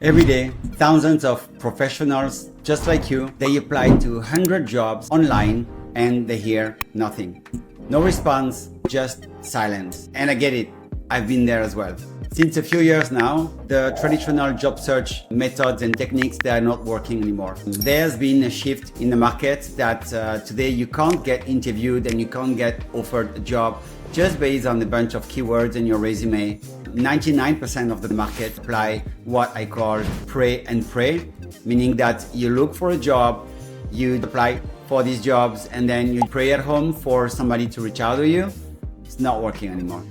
Every day, thousands of professionals just like you, they apply to 100 jobs online and they hear nothing. No response, just silence. And I get it, I've been there as well. Since a few years now, the traditional job search methods and techniques, they are not working anymore. There's been a shift in the market that today you can't get interviewed and you can't get offered a job just based on a bunch of keywords in your resume. 99% of the market apply what I call pray and pray, meaning that you look for a job, you apply for these jobs, and then you pray at home for somebody to reach out to you. It's not working anymore.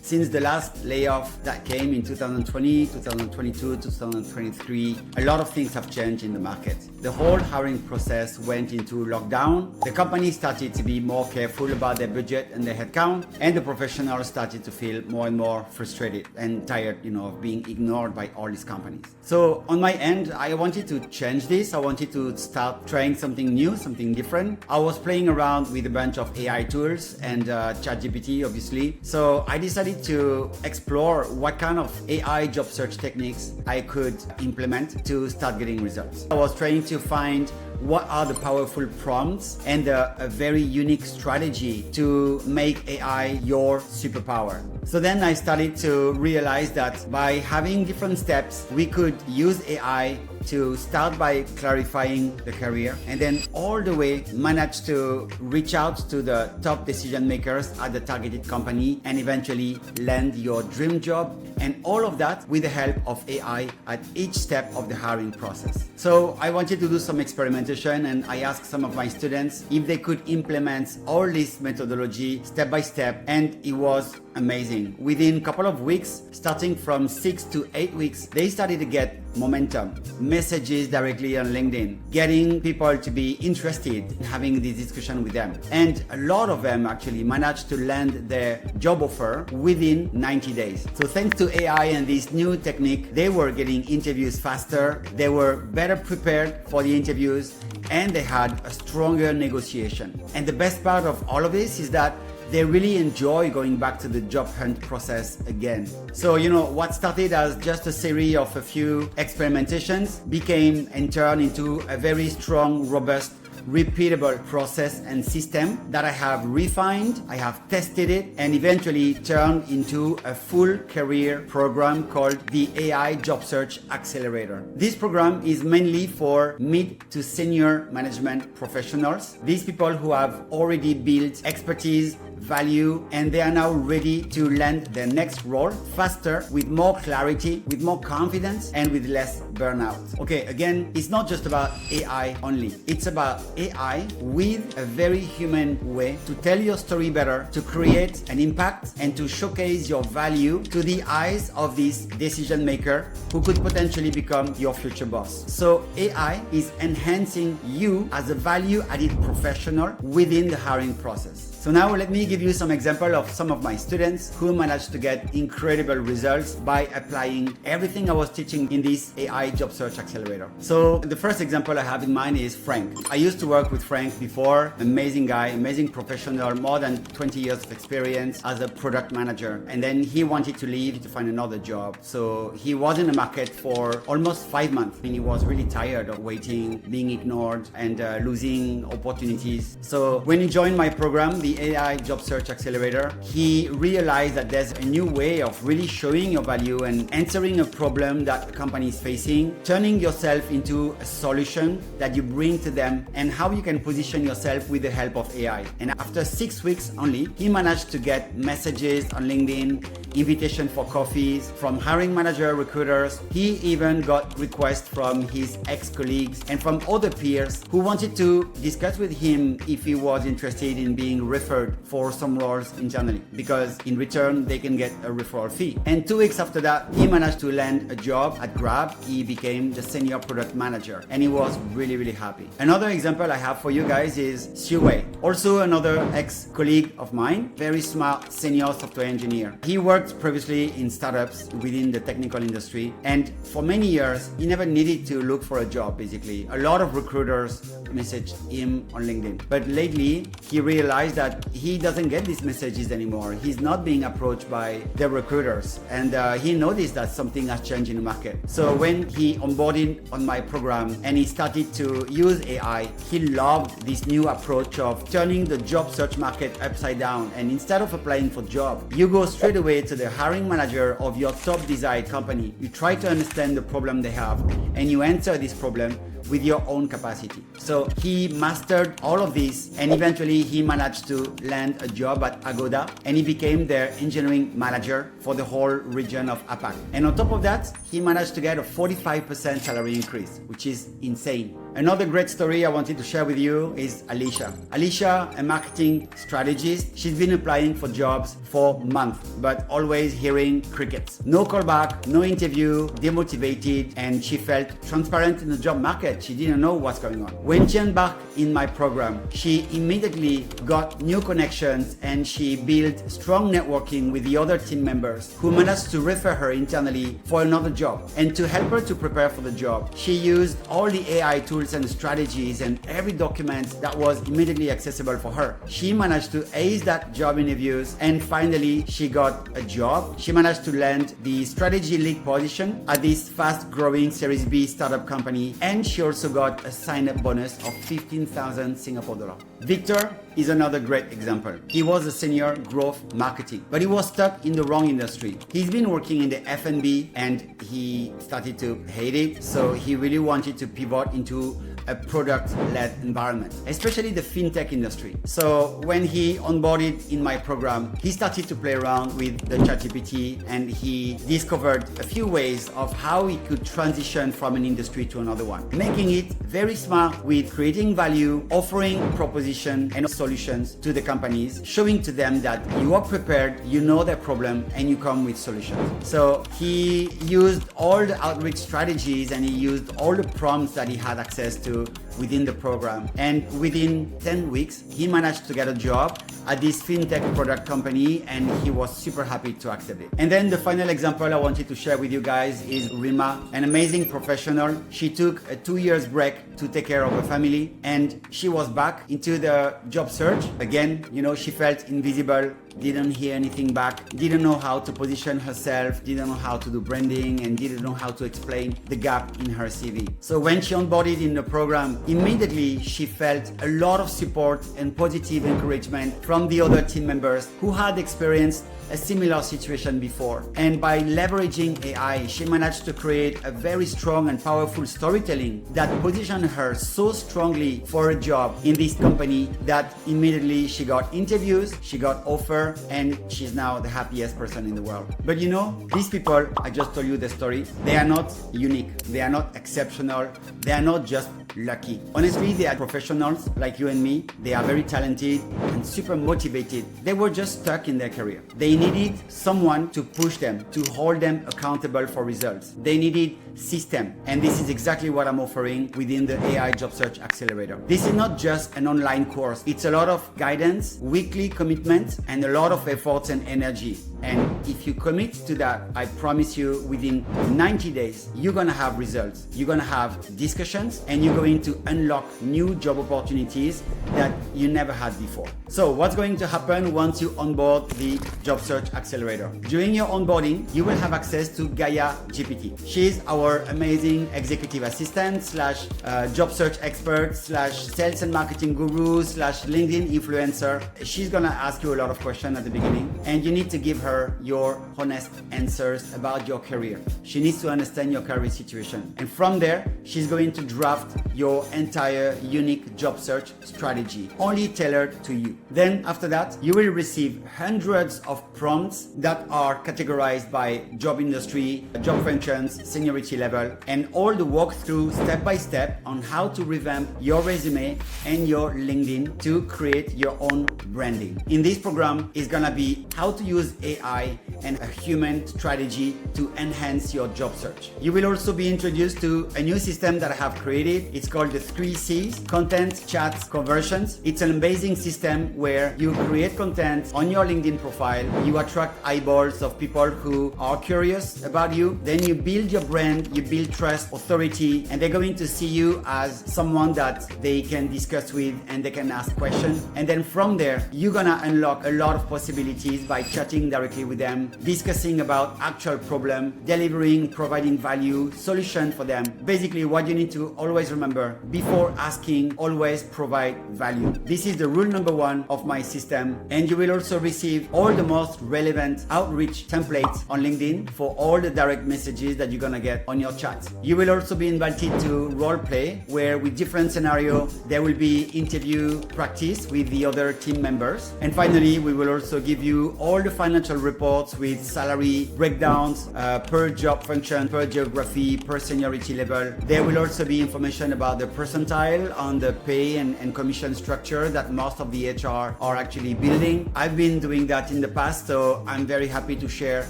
Since the last layoff that came in 2020, 2022, 2023, a lot of things have changed in the market. The whole hiring process went into lockdown. The companies started to be more careful about their budget and their headcount, and the professionals started to feel more and more frustrated and tired, of being ignored by all these companies. So on my end, I wanted to change this. I wanted to start trying something new, something different. I was playing around with a bunch of AI tools and ChatGPT, obviously. So I decided to explore what kind of AI job search techniques I could implement to start getting results. I was trying to find what are the powerful prompts and a very unique strategy to make AI your superpower. So then I started to realize that by having different steps, we could use AI to start by clarifying the career and then all the way manage to reach out to the top decision makers at the targeted company and eventually land your dream job, and all of that with the help of AI at each step of the hiring process. So I wanted to do some experimentation, and I asked some of my students if they could implement all this methodology step by step, and it was amazing. Within a couple of weeks, starting from 6 to 8 weeks, they started to get momentum, messages directly on LinkedIn, getting people to be interested in having this discussion with them. And a lot of them actually managed to land their job offer within 90 days. So thanks to AI and this new technique, they were getting interviews faster, they were better prepared for the interviews, and they had a stronger negotiation. And the best part of all of this is that they really enjoy going back to the job hunt process again. So, what started as just a series of a few experimentations became and turned into a very strong, robust, repeatable process and system that I have refined, I have tested it, and eventually turned into a full career program called the AI Job Search Accelerator. This program is mainly for mid to senior management professionals, these people who have already built expertise, value, and they are now ready to land their next role faster, with more clarity, with more confidence, and with less burnout. Okay, again, it's not just about AI only. It's about AI with a very human way to tell your story better, to create an impact, and to showcase your value to the eyes of this decision maker who could potentially become your future boss. So AI is enhancing you as a value-added professional within the hiring process. So now let me give you some example of some of my students who managed to get incredible results by applying everything I was teaching in this AI Job Search Accelerator. So the first example I have in mind is Frank. I used to work with Frank before, amazing guy, amazing professional, more than 20 years of experience as a product manager. And then he wanted to leave to find another job. So he was in the market for almost 5 months. And he was really tired of waiting, being ignored, and losing opportunities. So when he joined my program, the AI Job Search Accelerator, he realized that there's a new way of really showing your value and answering a problem that a company is facing, turning yourself into a solution that you bring to them, and how you can position yourself with the help of AI. And after 6 weeks only, he managed to get messages on LinkedIn, invitation for coffees from hiring manager, recruiters. He even got requests from his ex-colleagues and from other peers who wanted to discuss with him if he was interested in being referred for some roles internally, because in return they can get a referral fee. And 2 weeks after that, he managed to land a job at Grab. He became the senior product manager, and he was really, really happy. Another example I have for you guys is Sue, also another ex-colleague of mine, very smart senior software engineer. He worked previously in startups within the technical industry, and for many years he never needed to look for a job. Basically, a lot of recruiters messaged him on LinkedIn, but lately he realized that that he doesn't get these messages anymore. He's not being approached by the recruiters, and he noticed that something has changed in the market. So when he onboarded on my program and he started to use AI, he loved this new approach of turning the job search market upside down. And instead of applying for job, you go straight away to the hiring manager of your top desired company. You try to understand the problem they have, and you answer this problem with your own capacity. So he mastered all of this, and eventually he managed to land a job at Agoda, and he became their engineering manager for the whole region of APAC. And on top of that, he managed to get a 45% salary increase, which is insane. Another great story I wanted to share with you is Alicia. Alicia, a marketing strategist, she's been applying for jobs for months, but always hearing crickets. No callback, no interview, demotivated, and she felt transparent in the job market. She didn't know what's going on. When she embarked in my program, she immediately got new connections, and she built strong networking with the other team members who managed to refer her internally for another job. And to help her to prepare for the job, she used all the AI tools and strategies and every document that was immediately accessible for her. She managed to ace that job interviews, and finally she got a job. She managed to land the strategy lead position at this fast growing Series B startup company, and she also got a sign-up bonus of 15,000 Singapore dollar. Victor is another great example. He was a senior growth marketing, but he was stuck in the wrong industry. He's been working in the F&B and he started to hate it, so he really wanted to pivot into a product-led environment, especially the fintech industry. So when he onboarded in my program, he started to play around with the ChatGPT, and he discovered a few ways of how he could transition from an industry to another one, making it very smart with creating value, offering proposition and solutions to the companies, showing to them that you are prepared, you know their problem, and you come with solutions. So he used all the outreach strategies, and he used all the prompts that he had access to within the program, and within 10 weeks he managed to get a job at this fintech product company, and he was super happy to accept it. And then the final example I wanted to share with you guys is Rima, an amazing professional. She took a 2 years break to take care of her family, and she was back into the job search again. She felt invisible, didn't hear anything back, didn't know how to position herself, didn't know how to do branding, and didn't know how to explain the gap in her CV. So when she onboarded in the program, immediately she felt a lot of support and positive encouragement from the other team members who had experienced a similar situation before. And by leveraging AI, she managed to create a very strong and powerful storytelling that positioned her so strongly for a job in this company that immediately she got interviews, she got offer, and she's now the happiest person in the world. But these people, I just told you the story, they are not unique, they are not exceptional, they are not just lucky. Honestly, they are professionals like you and me. They are very talented and super motivated. They were just stuck in their career. They needed someone to push them, to hold them accountable for results. They needed system, and this is exactly what I'm offering within the AI Job Search Accelerator. This is not just an online course. It's a lot of guidance, weekly commitment, and a lot of efforts and energy. And if you commit to that, I promise you within 90 days, you're gonna have results. You're gonna have discussions, and you're going to unlock new job opportunities that you never had before. So what's going to happen once you onboard the Job Search Accelerator? During your onboarding, you will have access to Gaia GPT. She's our amazing executive assistant slash job search expert slash sales and marketing guru slash LinkedIn influencer. She's gonna ask you a lot of questions at the beginning, and you need to give her your honest answers about your career. She needs to understand your career situation, and from there she's going to draft your entire unique job search strategy, only tailored to you. Then after that, you will receive hundreds of prompts that are categorized by job industry, job functions, seniority level, and all the walkthrough step by step on how to revamp your resume and your LinkedIn to create your own branding. In this program is gonna be how to use AI and a human strategy to enhance your job search. You will also be introduced to a new system that I have created. It's called the 3 C's: content, chats, conversions. It's an amazing system where you create content on your LinkedIn profile, you attract eyeballs of people who are curious about you, then you build your brand confident, you build trust, authority, and they're going to see you as someone that they can discuss with and they can ask questions. And then from there, you're gonna unlock a lot of possibilities by chatting directly with them, discussing about actual problem, delivering, providing value, solution for them. Basically, what you need to always remember, before asking, always provide value. This is the rule number 1 of my system, and you will also receive all the most relevant outreach templates on LinkedIn for all the direct messages that you're gonna get on your chat. You will also be invited to role play, where with different scenarios, there will be interview practice with the other team members. And finally, we will also give you all the financial reports with salary breakdowns per job function, per geography, per seniority level. There will also be information about the percentile on the pay and commission structure that most of the HR are actually building. I've been doing that in the past, so I'm very happy to share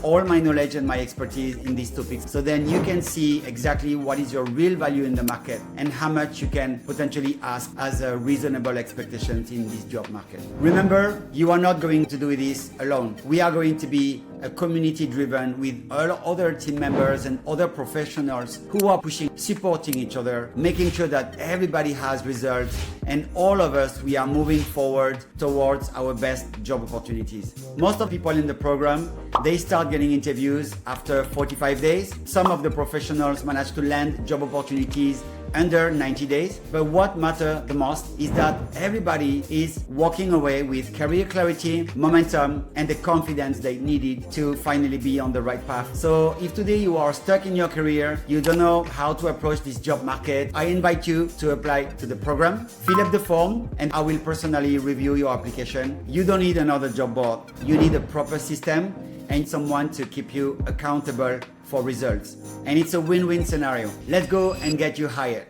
all my knowledge and my expertise in these topics. So then you can see exactly what is your real value in the market and how much you can potentially ask as a reasonable expectations in this job market. Remember, you are not going to do this alone. We are going to be a community driven with all other team members and other professionals who are pushing, supporting each other, making sure that everybody has results, and all of us, we are moving forward towards our best job opportunities. Most of the people in the program, they start getting interviews after 45 days. Some of the professionals manage to land job opportunities under 90 days. But what matters the most is that everybody is walking away with career clarity, momentum, and the confidence they needed to finally be on the right path. So if today you are stuck in your career, you don't know how to approach this job market, I invite you to apply to the program, fill up the form, and I will personally review your application. You don't need another job board. You need a proper system and someone to keep you accountable for results. And it's a win-win scenario. Let's go and get you hired.